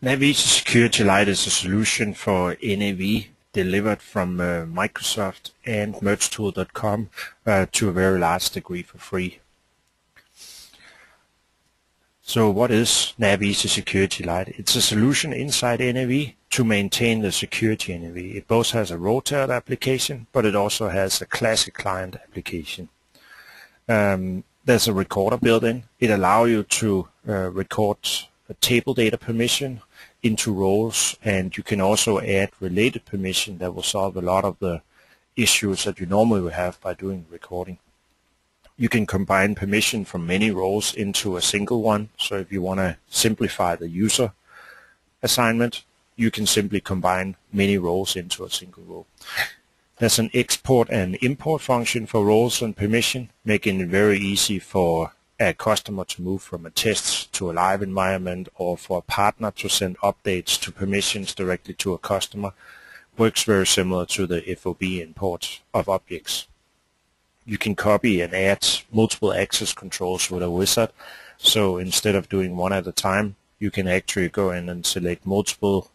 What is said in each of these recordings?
NAV Easy Security Light is a solution for NAV delivered from Microsoft and mergetool.com to a very large degree for free. So what is NAV Easy Security Light? It's a solution inside NAV to maintain the security NAV. It both has a RoleTailored application, but it also has a classic client application. There's a recorder built-in. It allows you to record a table data permission into roles, and you can also add related permission that will solve a lot of the issues that you normally would have by doing recording. You can combine permission from many roles into a single one, so if you want to simplify the user assignment, you can simply combine many roles into a single role. There's an export and import function for roles and permission, making it very easy for a customer to move from a test to a live environment, or for a partner to send updates to permissions directly to a customer. Works very similar to the FOB import of objects. You can copy and add multiple access controls with a wizard, so instead of doing one at a time, you can actually go in and select multiple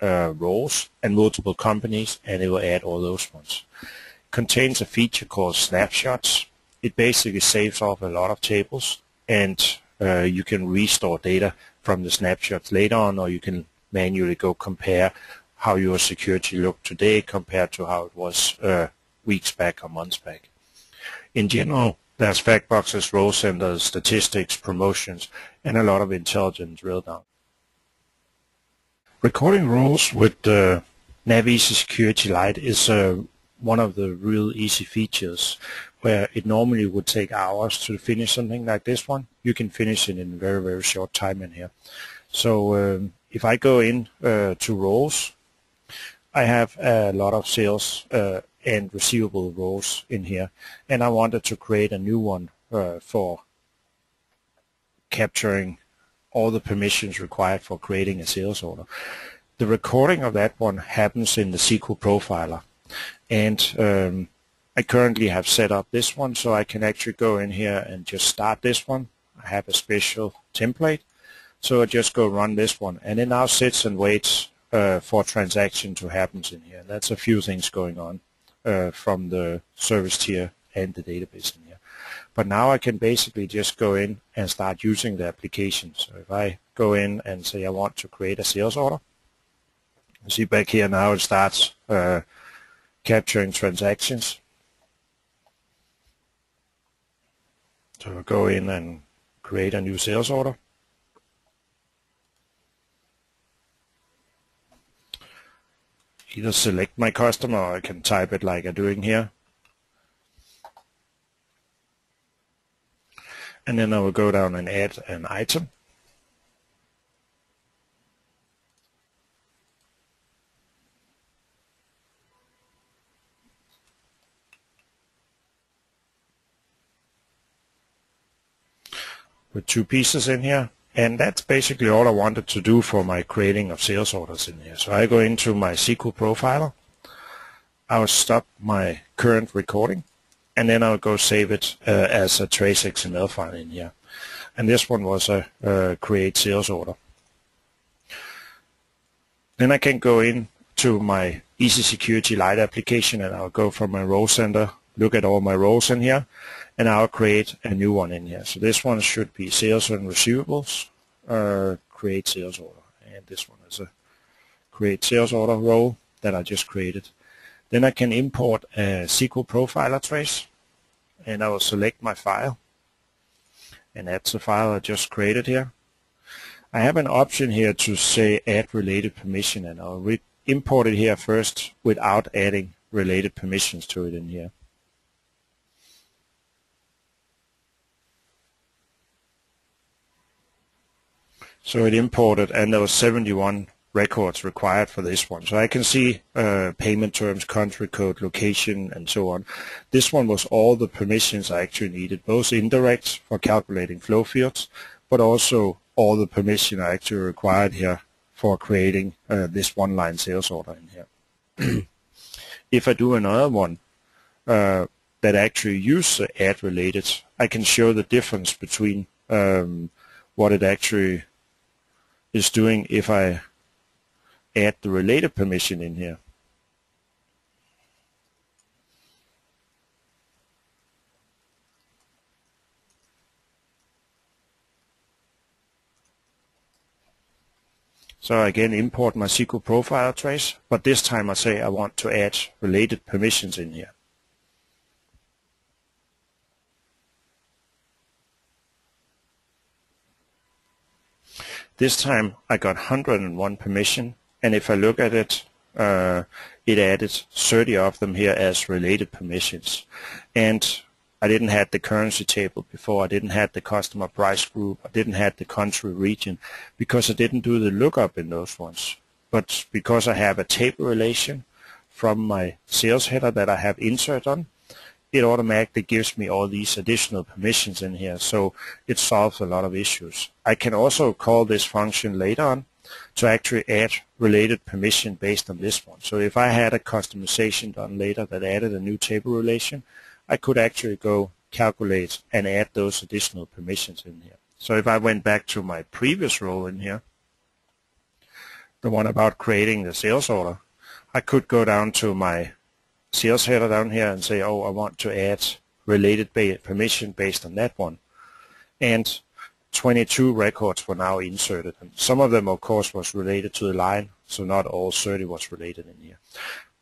roles and multiple companies, and it will add all those ones. It contains a feature called Snapshots. It basically saves off a lot of tables, and you can restore data from the snapshots later on, or you can manually go compare how your security looked today compared to how it was weeks back or months back. In general, there's FactBoxes, role centers, statistics, promotions, and a lot of intelligent drill down. Recording roles with NAV Easy Security Light is one of the real easy features, where it normally would take hours to finish something like this one. You can finish it in a very, very short time in here. So if I go in to roles, I have a lot of sales and receivable roles in here, and I wanted to create a new one for capturing all the permissions required for creating a sales order. The recording of that one happens in the SQL profiler, and I currently have set up this one, so I can actually go in here and just start this one. I have a special template, so I just go run this one, and it now sits and waits for a transaction to happen in here. That's a few things going on from the service tier and the database in here. But now I can basically just go in and start using the application. So if I go in and say I want to create a sales order, you see back here now it starts capturing transactions. So I'll go in and create a new sales order. Either select my customer, or I can type it like I'm doing here. And then I will go down and add an item. With 2 pieces in here, and that's basically all I wanted to do for my creating of sales orders in here. So I go into my SQL profiler, I'll stop my current recording, and then I'll go save it as a trace XML file in here. And this one was a create sales order. Then I can go in to my Easy Security Light application, and I'll go from my role center, look at all my roles in here, and I'll create a new one in here. So this one should be sales and receivables, create sales order. And this one is a create sales order role that I just created. Then I can import a SQL profiler trace, and I will select my file, and that's the file I just created here. I have an option here to say add related permission, and I'll import it here first without adding related permissions to it in here. So it imported, and there was 71 records required for this one. So I can see payment terms, country code, location, and so on. This one was all the permissions I actually needed, both indirect for calculating flow fields, but also all the permission I actually required here for creating this one-line sales order in here. If I do another one that actually uses add related, I can show the difference between what it actually is doing if I add the related permission in here. So again, import my SQL profile trace, but this time I say I want to add related permissions in here. This time I got 101 permission, and if I look at it, it added 30 of them here as related permissions. And I didn't have the currency table before, I didn't have the customer price group, I didn't have the country region, because I didn't do the lookup in those ones. But because I have a table relation from my sales header that I have insert on, it automatically gives me all these additional permissions in here, so it solves a lot of issues. I can also call this function later on to actually add related permission based on this one. So if I had a customization done later that added a new table relation, I could actually go calculate and add those additional permissions in here. So if I went back to my previous role in here, the one about creating the sales order, I could go down to my sales header down here and say, oh, I want to add related permission based on that one. And 22 records were now inserted. And some of them, of course, was related to the line, so not all 30 was related in here.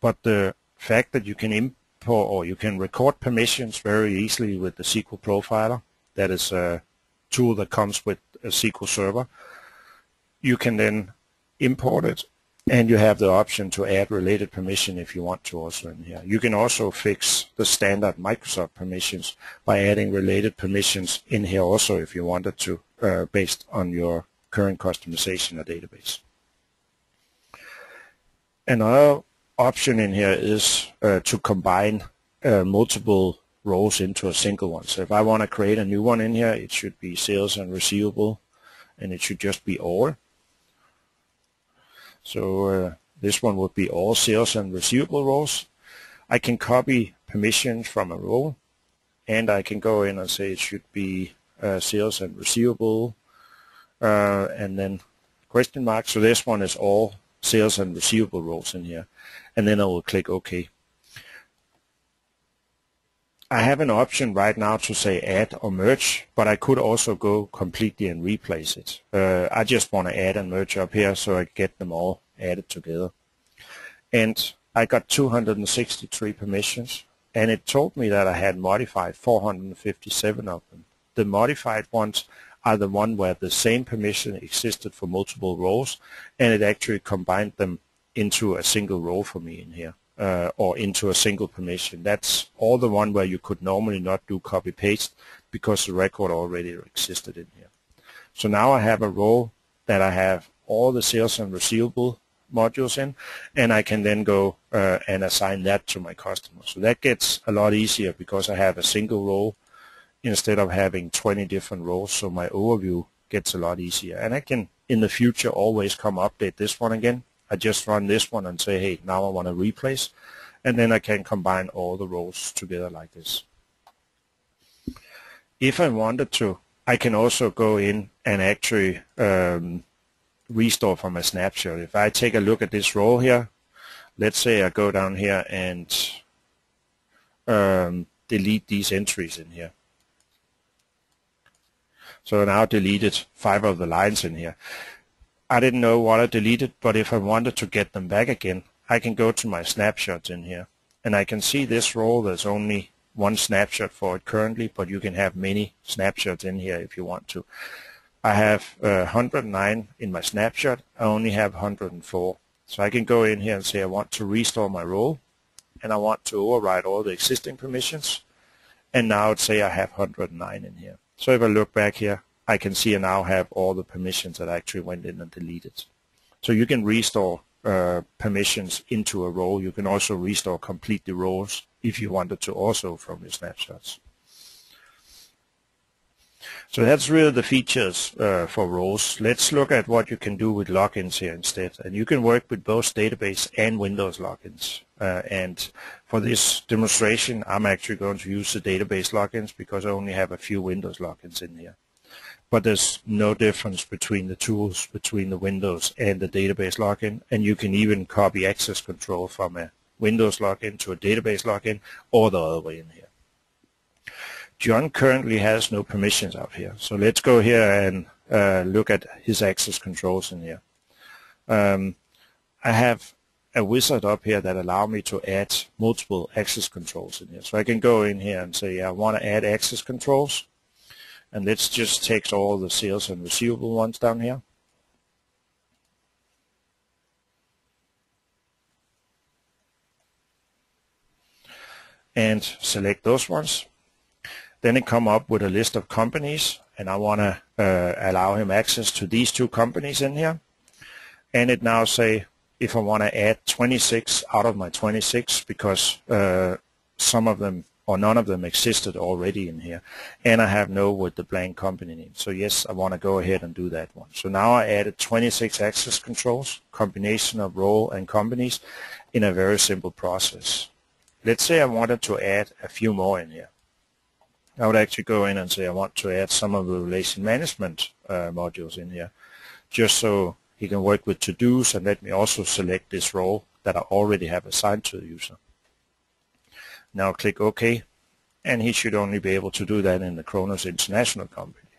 But the fact that you can import or you can record permissions very easily with the SQL Profiler, that is a tool that comes with a SQL Server, you can then import it, and you have the option to add related permission if you want to also in here. You can also fix the standard Microsoft permissions by adding related permissions in here also if you wanted to, based on your current customization or database. Another option in here is to combine multiple rows into a single one. So if I want to create a new one in here, it should be sales and receivable, and it should just be all. So this one would be all sales and receivable rows. I can copy permissions from a row, and I can go in and say it should be sales and receivable, and then question mark. So this one is all sales and receivable rows in here, and then I will click OK. I have an option right now to say add or merge, but I could also go completely and replace it. I just want to add and merge up here so I get them all added together. And I got 263 permissions, and it told me that I had modified 457 of them. The modified ones are the one where the same permission existed for multiple rows, and it actually combined them into a single row for me in here. Or into a single permission. That's all the one where you could normally not do copy-paste because the record already existed in here. So now I have a row that I have all the sales and receivable modules in, and I can then go and assign that to my customer. So that gets a lot easier because I have a single row instead of having 20 different rows, so my overview gets a lot easier. And I can, in the future, always come update this one again. I just run this one and say, hey, now I want to replace, and then I can combine all the rows together like this. If I wanted to, I can also go in and actually restore from a snapshot. If I take a look at this row here, let's say I go down here and delete these entries in here. So I now deleted 5 of the lines in here. I didn't know what I deleted, but if I wanted to get them back again, I can go to my snapshots in here, and I can see this row. There's only one snapshot for it currently, but you can have many snapshots in here if you want to. I have 109 in my snapshot. I only have 104. So I can go in here and say I want to restore my role, and I want to override all the existing permissions, and now say I have 109 in here. So if I look back here, I can see I now have all the permissions that actually went in and deleted. So you can restore permissions into a row. You can also restore completely rows if you wanted to also from your snapshots. So that's really the features for rows. Let's look at what you can do with logins here instead. And you can work with both database and Windows logins. And for this demonstration, I'm actually going to use the database logins because I only have a few Windows logins in here. but there's no difference between the tools, between the Windows and the database login, and you can even copy access control from a Windows login to a database login or the other way in here. John currently has no permissions out here, so let's go here and look at his access controls in here. I have a wizard up here that allows me to add multiple access controls in here. So I can go in here and say, I want to add access controls, and let's just take all the sales and receivable ones down here. And select those ones. Then it come up with a list of companies, and I want to allow him access to these 2 companies in here. And it now say if I want to add 26 out of my 26 because some of them or none of them existed already in here, and I have no with the blank company name. So yes, I want to go ahead and do that one. So now I added 26 access controls, combination of role and companies in a very simple process. Let's say I wanted to add a few more in here. I would actually go in and say I want to add some of the relation management modules in here, just so he can work with to-dos, and let me also select this role that I already have assigned to the user. Now click OK, and he should only be able to do that in the Kronos International company.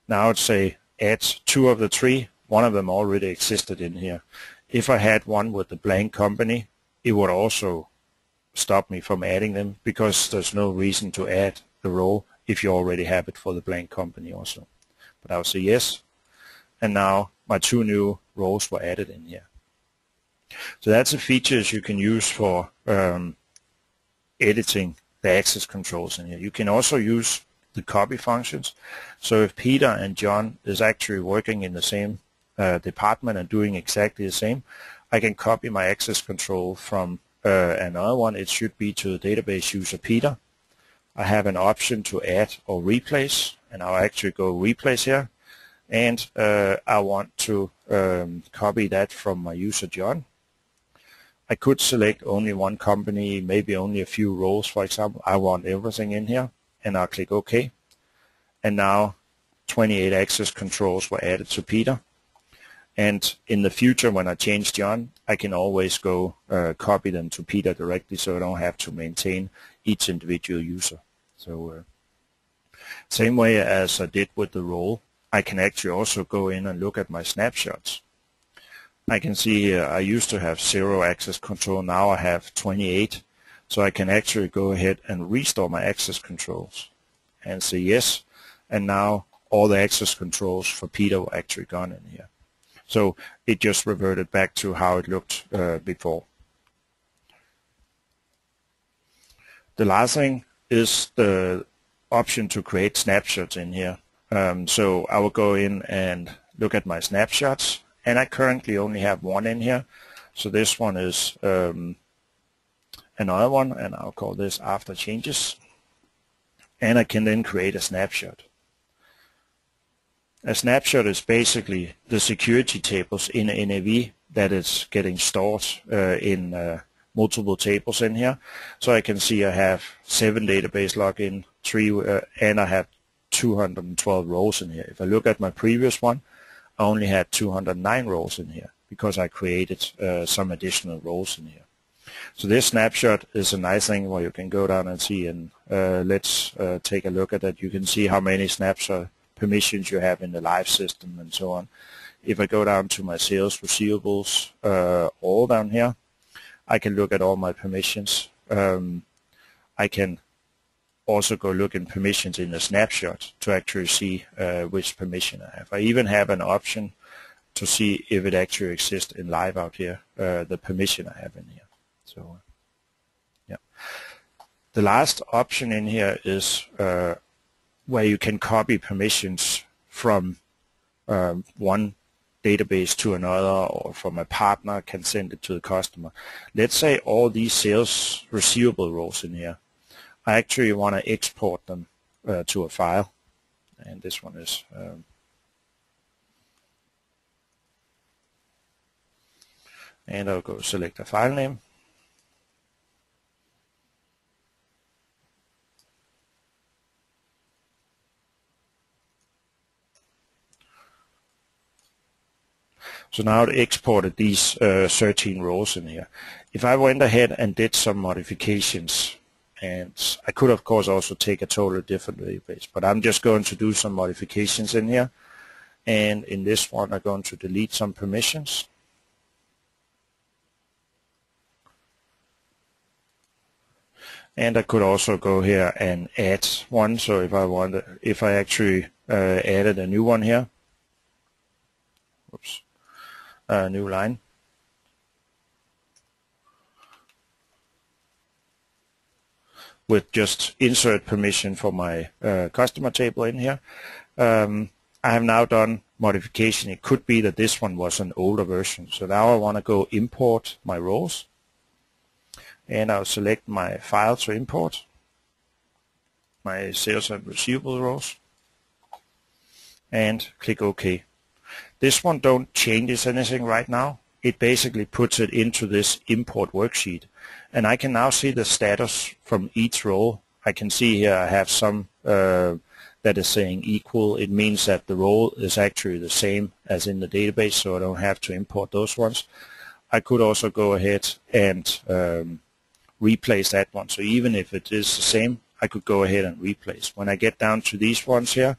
Now it's say add 2 of the 3, one of them already existed in here. If I had one with the blank company, it would also stop me from adding them because there's no reason to add the role if you already have it for the blank company also. But I'll say yes, and now my 2 new roles were added in here. So that's the features you can use for editing the access controls in here. You can also use the copy functions. So if Peter and John is actually working in the same department and doing exactly the same, I can copy my access control from another one. It should be to the database user Peter. I have an option to add or replace, and I'll actually go replace here, and I want to copy that from my user John. I could select only one company, maybe only a few roles, for example. I want everything in here, and I'll click OK. And now 28 access controls were added to Peter. And in the future, when I change John, I can always go copy them to Peter directly, so I don't have to maintain each individual user. So same way as I did with the role, I can actually also go in and look at my snapshots. I can see here I used to have 0 access control, now I have 28. So I can actually go ahead and restore my access controls and say yes, and now all the access controls for Peter were actually gone in here. So it just reverted back to how it looked before. The last thing is the option to create snapshots in here. So I will go in and look at my snapshots, and I currently only have 1 in here. So this one is another one, and I'll call this after changes. And I can then create a snapshot. A snapshot is basically the security tables in NAV that is getting stored in multiple tables in here. So I can see I have 7 database login, 3, and I have 212 rows in here. If I look at my previous one, I only had 209 rows in here because I created some additional rows in here. So this snapshot is a nice thing where you can go down and see, and let's take a look at that. You can see how many snapshot permissions you have in the live system and so on. If I go down to my sales receivables, all down here, I can look at all my permissions. I can also go look in permissions in the snapshot to actually see which permission I have. I even have an option to see if it actually exists in live out here, the permission I have in here. So, yeah. The last option in here is where you can copy permissions from one database to another, or from a partner can send it to the customer. Let's say all these sales receivable rows in here, I actually want to export them to a file, and this one is and I'll go select a file name. So now it exported these 13 roles in here. If I went ahead and did some modifications, and I could of course also take a totally different database, but I'm just going to do some modifications in here. And in this one I'm going to delete some permissions. And I could also go here and add one. So if I actually added a new one here, oops, a new line, with just insert permission for my customer table in here. I have now done modification. It could be that this one was an older version. So now I want to go import my roles. And I'll select my file to import, my sales and receivable roles, and click OK. This one don't changes anything right now. It basically puts it into this import worksheet. And I can now see the status from each role. I can see here I have some that is saying equal. It means that the role is actually the same as in the database, so I don't have to import those ones. I could also go ahead and replace that one. So even if it is the same, I could go ahead and replace. When I get down to these ones here,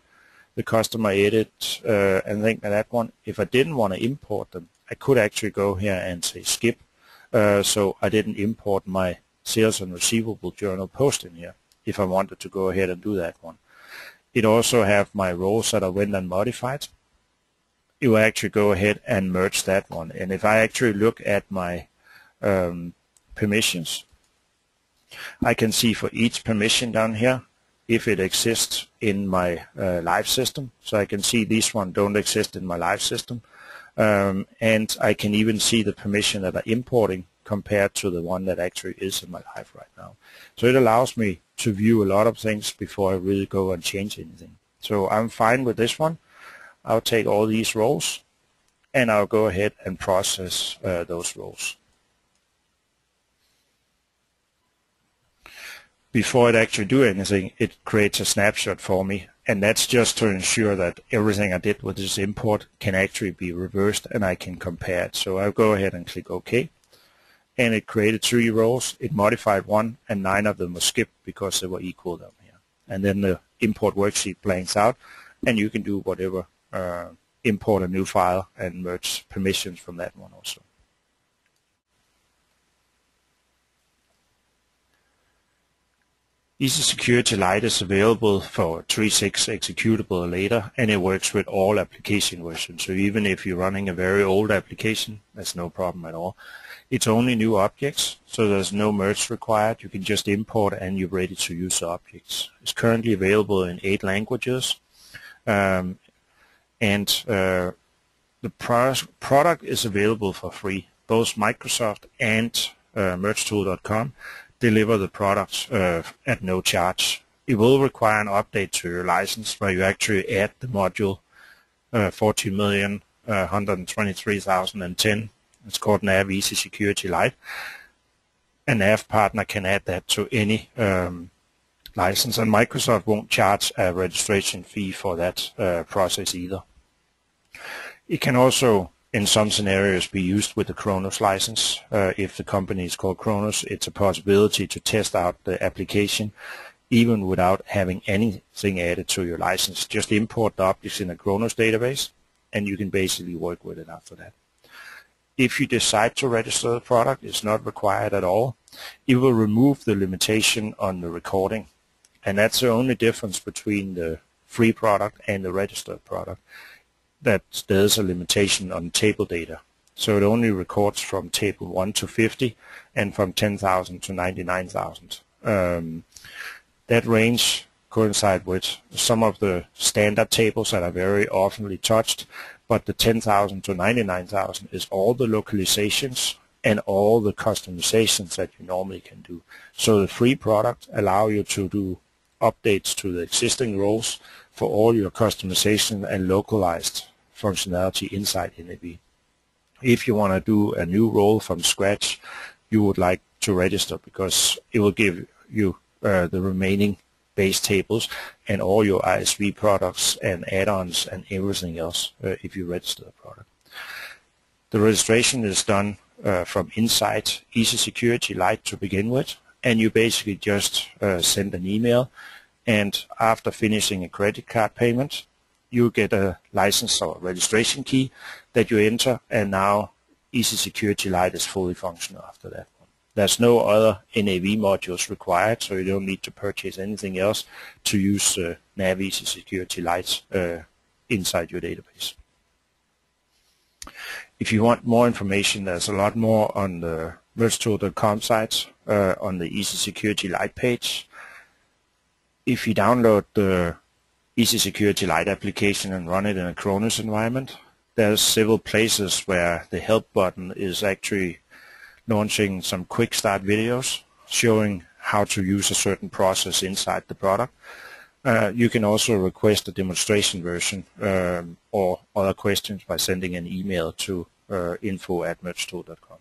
the customer edit and think that one, if I didn't want to import them, I could actually go here and say skip. So I didn't import my sales and receivable journal post in here if I wanted to go ahead and do that one. It also have my roles that I went and modified. It will actually go ahead and merge that one. And if I actually look at my permissions, I can see for each permission down here if it exists in my live system. So I can see these one don't exist in my live system. And I can even see the permission that I'm importing compared to the one that actually is in my live right now. So it allows me to view a lot of things before I really go and change anything. So I'm fine with this one. I'll take all these roles and I'll go ahead and process those roles. Before it actually do anything, it creates a snapshot for me, and that's just to ensure that everything I did with this import can actually be reversed and I can compare it. So I'll go ahead and click OK, and it created 3 rows. It modified 1, and 9 of them were skipped because they were equal down here. And then the import worksheet blanks out, and you can do whatever, import a new file and merge permissions from that one also. Easy Security Light is available for 3.6 executable or later, and it works with all application versions. So even if you're running a very old application, that's no problem at all. It's only new objects, so there's no merge required. You can just import and you're ready to use the objects. It's currently available in 8 languages, and the product is available for free. Both Microsoft and mergetool.com deliver the products at no charge. It will require an update to your license where you actually add the module 14,123,010. It's called NAV Easy Security Light. A NAV partner can add that to any license, and Microsoft won't charge a registration fee for that process either. It can also in some scenarios be used with the Kronos license. If the company is called Kronos, it's a possibility to test out the application even without having anything added to your license. Just import the objects in a Kronos database and you can basically work with it after that. If you decide to register the product, it's not required at all. It will remove the limitation on the recording, and that's the only difference between the free product and the registered product. That there's a limitation on table data. So it only records from table 1 to 50 and from 10,000 to 99,000. That range coincides with some of the standard tables that are very often touched, but the 10,000 to 99,000 is all the localizations and all the customizations that you normally can do. So the free product allows you to do updates to the existing roles for all your customization and localized functionality inside NAV. If you want to do a new role from scratch, you would like to register because it will give you the remaining base tables and all your ISV products and add-ons and everything else if you register the product. The registration is done from inside Easy Security Light to begin with, and you basically just send an email, and after finishing a credit card payment, you get a license or registration key that you enter, and now Easy Security Light is fully functional after that one. There's no other NAV modules required, so you don't need to purchase anything else to use NAV Easy Security Light inside your database. If you want more information, there's a lot more on the RoleTailored.com site on the Easy Security Light page. If you download the Easy Security Light application and run it in a Cronus environment, there's several places where the help button is actually launching some quick start videos showing how to use a certain process inside the product. You can also request a demonstration version or other questions by sending an email to info@mergetailored.com.